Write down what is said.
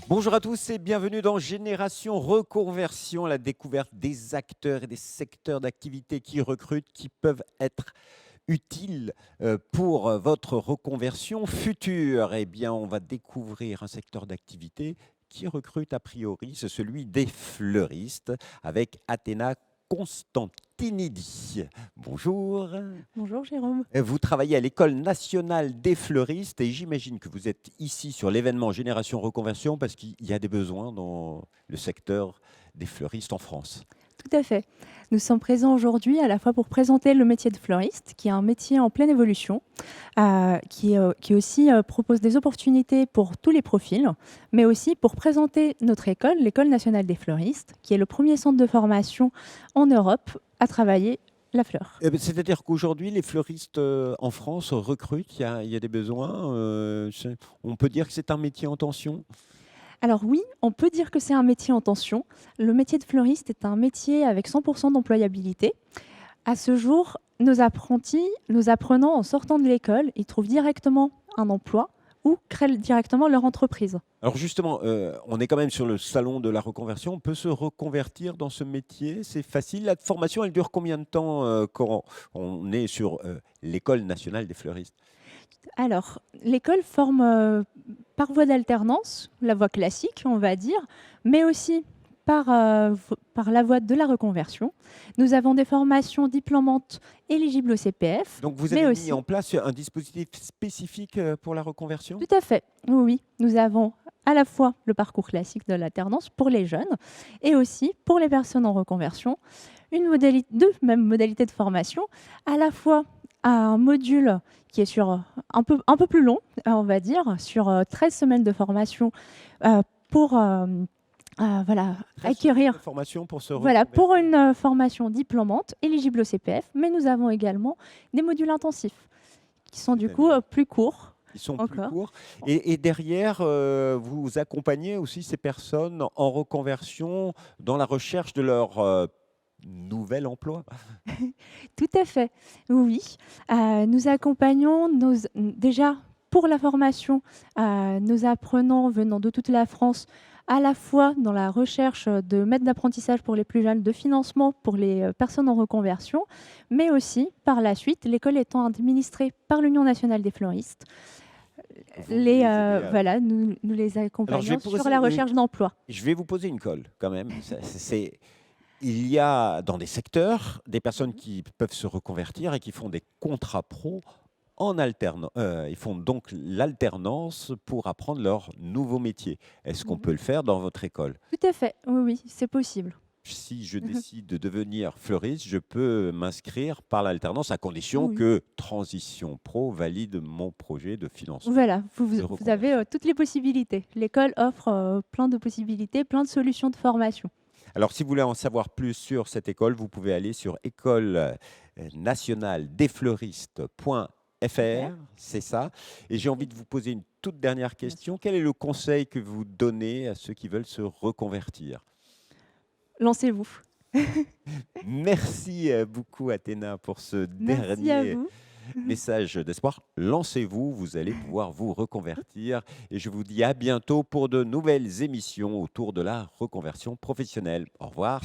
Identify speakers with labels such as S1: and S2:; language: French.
S1: Bonjour à tous et bienvenue dans Génération Reconversion, la découverte des acteurs et des secteurs d'activité qui recrutent, qui peuvent être utiles pour votre reconversion future. Eh bien, on va découvrir un secteur d'activité qui recrute a priori, c'est celui des fleuristes avec Athéna Constantinidi. Bonjour.
S2: Bonjour Jérôme.
S1: Vous travaillez à l'École nationale des fleuristes et j'imagine que vous êtes ici sur l'événement Génération Reconversion parce qu'il y a des besoins dans le secteur des fleuristes en France.
S2: Tout à fait. Nous sommes présents aujourd'hui à la fois pour présenter le métier de fleuriste, qui est un métier en pleine évolution, qui aussi propose des opportunités pour tous les profils, mais aussi pour présenter notre école, l'École nationale des fleuristes, qui est le premier centre de formation en Europe à travailler la fleur.
S1: C'est-à-dire qu'aujourd'hui, les fleuristes en France recrutent, il y a des besoins. On peut dire que c'est un métier en tension.
S2: Alors oui, on peut dire que c'est un métier en tension. Le métier de fleuriste est un métier avec 100% d'employabilité. À ce jour, nos apprentis, nos apprenants, en sortant de l'école, ils trouvent directement un emploi ou créent directement leur entreprise.
S1: Alors justement, on est quand même sur le salon de la reconversion. On peut se reconvertir dans ce métier. C'est facile. La formation, elle dure combien de temps quand on est sur l'École nationale des fleuristes?
S2: Alors, l'école forme par voie d'alternance, la voie classique, on va dire, mais aussi par la voie de la reconversion. Nous avons des formations diplômantes éligibles au CPF,
S1: Donc vous
S2: mais
S1: avez mis
S2: aussi,
S1: en place un dispositif spécifique pour la reconversion?
S2: tout à fait, oui, oui, nous avons à la fois le parcours classique de l'alternance pour les jeunes et aussi pour les personnes en reconversion, deux mêmes modalités de formation, à la fois un module qui est sur un peu plus long, on va dire, sur 13 semaines de formation pour voilà,
S1: 13 semaines de
S2: acquérir,
S1: formation pour se
S2: voilà, pour
S1: reconvertir.
S2: une formation diplômante éligible au CPF, mais nous avons également des modules intensifs qui sont du coup
S1: C'est-à-dire,
S2: plus courts
S1: ils sont plus
S2: encore.
S1: courts. Et derrière, vous accompagnez aussi ces personnes en reconversion dans la recherche de leur nouvel emploi.
S2: Tout à fait, oui. Nous accompagnons déjà pour la formation nos apprenants venant de toute la France, à la fois dans la recherche de maîtres d'apprentissage pour les plus jeunes, de financement pour les personnes en reconversion, mais aussi par la suite, l'école étant administrée par l'Union nationale des fleuristes,
S1: Vous les aidez
S2: voilà, nous les
S1: Alors,
S2: accompagnons sur la recherche d'emploi.
S1: je vais vous poser une colle quand même. Il y a dans des secteurs des personnes qui peuvent se reconvertir et qui font des contrats pro en alternance. Ils font donc l'alternance pour apprendre leur nouveau métier. Est-ce qu'on
S2: Mhm.
S1: peut le faire dans votre école?
S2: Tout à fait, oui, oui, c'est possible.
S1: Si je décide de devenir fleuriste, je peux m'inscrire par l'alternance à condition
S2: Oui.
S1: que Transition Pro valide mon projet de financement
S2: Voilà,
S1: de
S2: vous avez
S1: reconversion.
S2: toutes les possibilités. L'école offre plein de possibilités, plein de solutions de formation.
S1: Alors, si vous voulez en savoir plus sur cette école, vous pouvez aller sur école nationale des fleuristes.fr,
S2: Super,
S1: c'est ça. Et j'ai envie de vous poser une toute dernière
S2: bien
S1: question.
S2: sûr.
S1: Quel est le conseil que vous donnez à ceux qui veulent se reconvertir?
S2: Lancez-vous.
S1: Merci beaucoup, Athéna, pour ce
S2: Merci à
S1: dernier
S2: vous.
S1: message d'espoir. Lancez-vous, vous allez pouvoir vous reconvertir. Et je vous dis à bientôt pour de nouvelles émissions autour de la reconversion professionnelle. Au revoir.